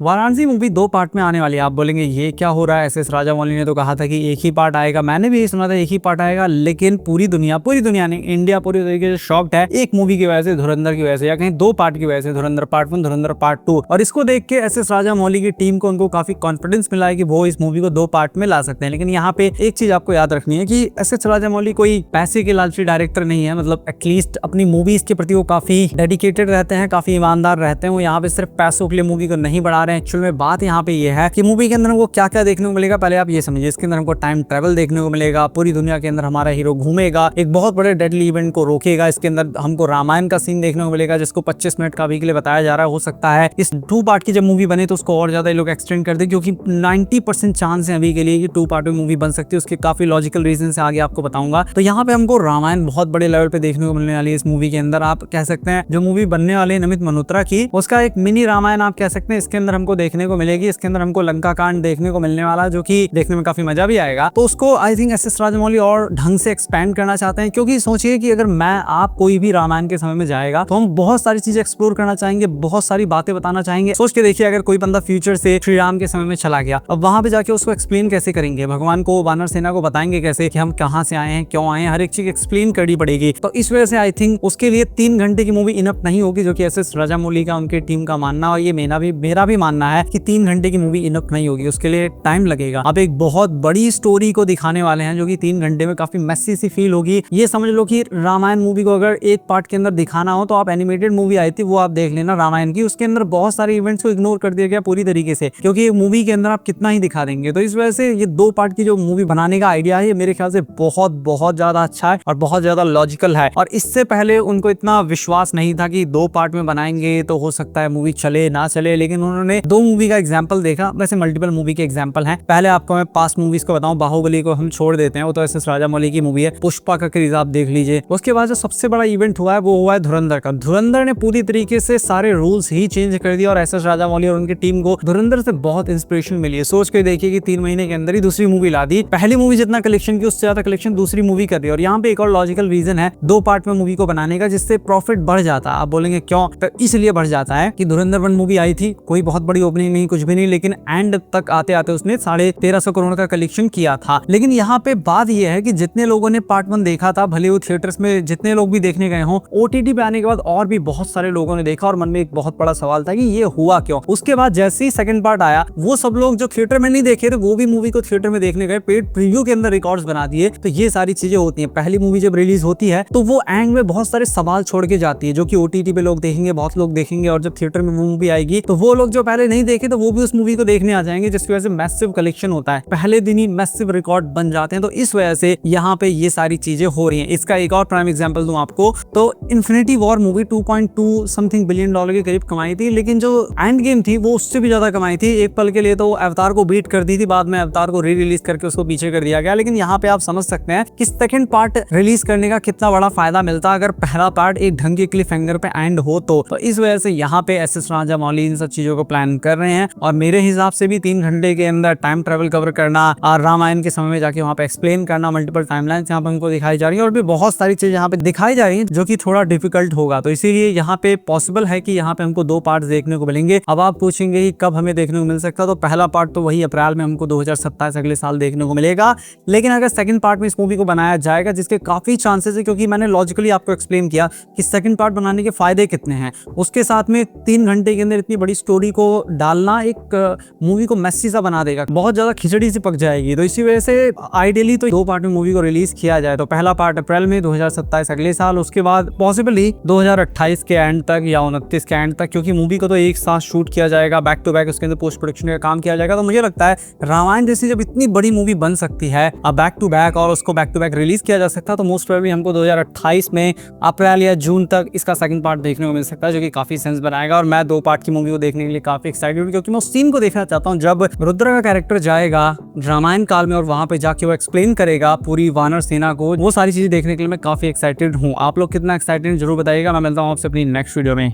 Varanasi movie 2 part में आने वाली है। आप बोलेंगे ये क्या हो रहा है, एस राजामौली ने तो कहा था कि एक ही पार्ट आएगा। मैंने भी सुना था एक ही पार्ट आएगा, लेकिन पूरी दुनिया नहीं, इंडिया पूरी तरीके से शॉक्ड है एक मूवी की वजह से, धुरंधर की वजह से, या कहीं 2 पार्ट की वजह से, धुरंधर पार्ट 1, धुरंधर पार्ट 2। और इसको देख के एस राजामौली की टीम को, उनको काफी कॉन्फिडेंस मिला है कि वो इस मूवी को 2 पार्ट में ला सकते हैं। लेकिन यहाँ पे एक चीज आपको याद रखनी है कि एस राजामौली कोई पैसे के लालची डायरेक्टर नहीं है। मतलब एटलीस्ट अपनी मूवीज के प्रति वो काफी डेडिकेटेड रहते हैं, काफी ईमानदार रहते हैं। वो यहाँ पे सिर्फ पैसों के लिए मूवी को नहीं बढ़ा रहे हैं। एक्चुअल में बात यहाँ पे ये है कि मूवी के अंदर हमको क्या क्या देखने को मिलेगा। पहले आप ये समझिए, इसके अंदर हमको टाइम ट्रेवल देखने को मिलेगा। पूरी दुनिया के अंदर हमारा हीरो घूमेगा, एक बहुत बड़े डेडली इवेंट को रोकेगा। इसके अंदर हमको रामायण का सीन देखने को मिलेगा, जिसको 25 मिनट का अभी के लिए बताया जा रहा है। हो सकता है इस 2 पार्ट की जब मूवी बने तो उसको और ज्यादा लोग एक्सटेंड कर दे, क्योंकि 90% चांस है अभी के लिए कि 2 पार्ट में मूवी बन सकती है। उसके काफी लॉजिकल रीजन से आगे आपको बताऊंगा। तो यहाँ पे हमको रामायण बहुत बड़े लेवल पे देखने को मिलने वाली है इस मूवी के अंदर। आप कह सकते हैं जो मूवी बनने वाली है नमित मल्होत्रा की, उसका एक मिनी रामायण आप कह सकते हैं इसके अंदर हमको देखने को मिलेगी। इसके अंदर हमको लंका कांड देखने को मिलने वाला, जो कि देखने में काफी मजा भी आएगा। तो उसको आई थिंक एस राजामौली और ढंग से एक्सपेंड करना चाहते हैं, क्योंकि सोचिए कि अगर मैं आप कोई भी रामायण के समय में जाएगा तो हम बहुत सारी चीजें एक्सप्लोर करना चाहेंगे, बहुत सारी बातें बताना चाहेंगे। सोच के देखिए, अगर कोई बंदा फ्यूचर से श्री राम के समय में चला गया, अब वहां पे जाके उसको एक्सप्लेन कैसे करेंगे, भगवान को, वानर सेना को बताएंगे कैसे कि हम कहाँ से आए हैं, क्यों आए हैं, हर एक चीज एक्सप्लेन करनी पड़ेगी। तो इस वजह से आई थिंक उसके लिए 3 घंटे की मूवी इनफ नहीं होगी, जो कि एस राजामौली का, उनकी टीम का मानना, और ये मेरा भी मानना है कि 3 घंटे की मूवी इनफ नहीं होगी, उसके लिए टाइम लगेगा। अब एक बहुत बड़ी स्टोरी को दिखाने वाले हैं, जो कि 3 घंटे में काफी मेसी सी फील होगी। ये समझ लो कि रामायण मूवी को अगर एक पार्ट के अंदर दिखाना हो तो आप एनिमेटेड मूवी आई थी वो आप देख लेना रामायण की, उसके अंदर बहुत सारे इवेंट्स को इग्नोर कर दिया गया पूरी तरीके से, क्योंकि मूवी के अंदर आप कितना ही दिखा देंगे। तो इस वजह से ये 2 पार्ट की जो मूवी बनाने का आइडिया है, ये मेरे ख्याल से बहुत बहुत ज्यादा अच्छा है और बहुत ज्यादा लॉजिकल है। और इससे पहले उनको इतना विश्वास नहीं था कि 2 पार्ट में बनाएंगे तो हो सकता है मूवी चले ना चले, लेकिन उन्होंने 2 मूवी का एग्जाम्पल देखा। वैसे मल्टीपल मूवी के एग्जाम्पल है। पहले आपको मैं पास्ट मूवीज को बताऊं, बाहुबली को हम छोड़ देते हैं, वो तो एस राजामौली की मूवी है। पुष्पा का क्रेज आप देख लीजिए। उसके बाद जो सबसे बड़ा इवेंट हुआ है वो हुआ है धुरंधर का। धुरंधर ने पूरी तरीके से सारे रूल्स ही चेंज कर दिया और एस राजामौली और उनकी टीम को धुरंधर से बहुत इंस्पिरेशन मिली है। सोच के देखिए कि 3 महीने के अंदर ही दूसरी मूवी ला दी। पहली मूवी जितना कलेक्शन की, उससे ज्यादा कलेक्शन दूसरी मूवी कर रही है। और यहाँ पे एक और लॉजिकल रीजन है 2 पार्ट में मूवी को बनाने का, जिससे प्रॉफिट बढ़ जाता है। आप बोलेंगे क्यों? तो इसलिए बढ़ जाता है कि धुरंधर 1 मूवी आई थी, कोई बहुत बड़ी ओपनिंग नहीं, कुछ भी नहीं, लेकिन एंड तक आते आते उसने 1350 करोड़ का कलेक्शन किया था। लेकिन यहाँ पे बात यह है कि जितने लोगों ने पार्ट 1 देखा था, भले वो थिएटर्स में जितने लोग भी देखने गए हों, ओटीटी पे आने के बाद और भी बहुत सारे लोगों ने देखा और मन में एक बहुत बड़ा सवाल था कि ये हुआ क्यों। उसके बाद जैसे ही सेकंड पार्ट आया, वो सब लोग जो थिएटर में नहीं देखे थे वो भी मूवी को थिएटर में देखने गए, पेड प्रीव्यू के अंदर रिकॉर्ड्स बना दिए। तो ये सारी चीजें होती हैं। पहली मूवी जब रिलीज होती है तो वो एंड में बहुत सारे सवाल छोड़ के जाती है, जो कि ओटीटी पे लोग देखेंगे, बहुत लोग देखेंगे, और जब थिएटर में मूवी आएगी तो वो लोग जो पहले नहीं देखे तो वो भी उस मूवी को देखने आ जाएंगे, जिसकी वजह से मैसिव कलेक्शन होता है, पहले दिन ही मैसिव रिकॉर्ड बन जाते हैं। तो इस वजह से यहाँ पे ये सारी चीजें हो रही हैं। इसका एक और प्राइम एग्जांपल दूं आपको, तो infinity war movie 2.2 something billion dollar के करीब कमाई थी, लेकिन जो एंड गेम थी वो उससे भी ज्यादा कमाई थी। एक पल के लिए तो अवतार को बीट कर दी थी, बाद में अवतार को री रिलीज करके उसको पीछे कर दिया गया। लेकिन यहाँ पे आप समझ सकते हैं कि सेकंड पार्ट रिलीज करने का कितना बड़ा फायदा मिलता अगर पहला पार्ट एक ढंग के क्लिफ हैंगर पे एंड हो तो इस वजह से यहाँ पे एस राजामौली इन सब चीजों को प्लान कर रहे हैं। और मेरे हिसाब से भी 3 घंटे के अंदर टाइम ट्रेवल कवर करना और रामायण के समय में जाके वहाँ पे एक्सप्लेन करना, मल्टीपल टाइमलाइंस यहाँ पे हमको दिखाई जा रही है, और भी बहुत सारी चीजें यहाँ पे दिखाई जा रही है, जो कि थोड़ा डिफिकल्ट होगा। तो इसीलिए यहाँ पे पॉसिबल है कि यहाँ पे हमको 2 पार्ट देखने को मिलेंगे। अब आप पूछेंगे कि कब हमें देखने को मिल सकता, तो पहला पार्ट तो वही अप्रैल में हमको 2027 अगले साल देखने को मिलेगा। लेकिन अगर सेकंड पार्ट में इस मूवी को बनाया जाएगा, जिसके काफी चांसेस है, क्योंकि मैंने लॉजिकली आपको एक्सप्लेन किया कि सेकंड पार्ट बनाने के फायदे कितने हैं, उसके साथ में 3 घंटे के अंदर इतनी बड़ी स्टोरी को डालना एक मूवी को मेसी सा बना देगा, बहुत ज्यादा खिचड़ी सी पक जाएगी। तो इसी वजह से आइडियली तो 2 पार्ट में मूवी को रिलीज किया जाए। तो पहला पार्ट अप्रैल में 2027 अगले साल, उसके बाद पॉसिबली 2028 के एंड तक या 29 के एंड तक, क्योंकि मूवी को तो एक साथ शूट किया जाएगा, बैक टू बैक उसके अंदर पोस्ट प्रोडक्शन का काम किया जाएगा। तो मुझे लगता है रामायण जैसी जब इतनी बड़ी मूवी बन सकती है बैक टू बैक, और उसको बैक टू बैक रिलीज किया जा सकता है, तो मोस्ट प्रोबेबली हमको 2028 में अप्रैल या जून तक इसका सेकंड पार्ट देखने को मिल सकता है, जो कि काफी सेंस बनाएगा। और मैं 2 पार्ट की मूवी को देखने के लिए काफी एक्साइटेड हूँ, क्योंकि मैं उस सीन को देखना चाहता हूँ जब रुद्र का कैरेक्टर जाएगा रामायण काल में और वहां पे जाके वो एक्सप्लेन करेगा पूरी वानर सेना को। वो सारी चीजें देखने के लिए मैं काफी एक्साइटेड हूँ। आप लोग कितना एक्साइटेड जरूर बताइएगा। मैं मिलता हूँ आपसे अपनी नेक्स्ट वीडियो में।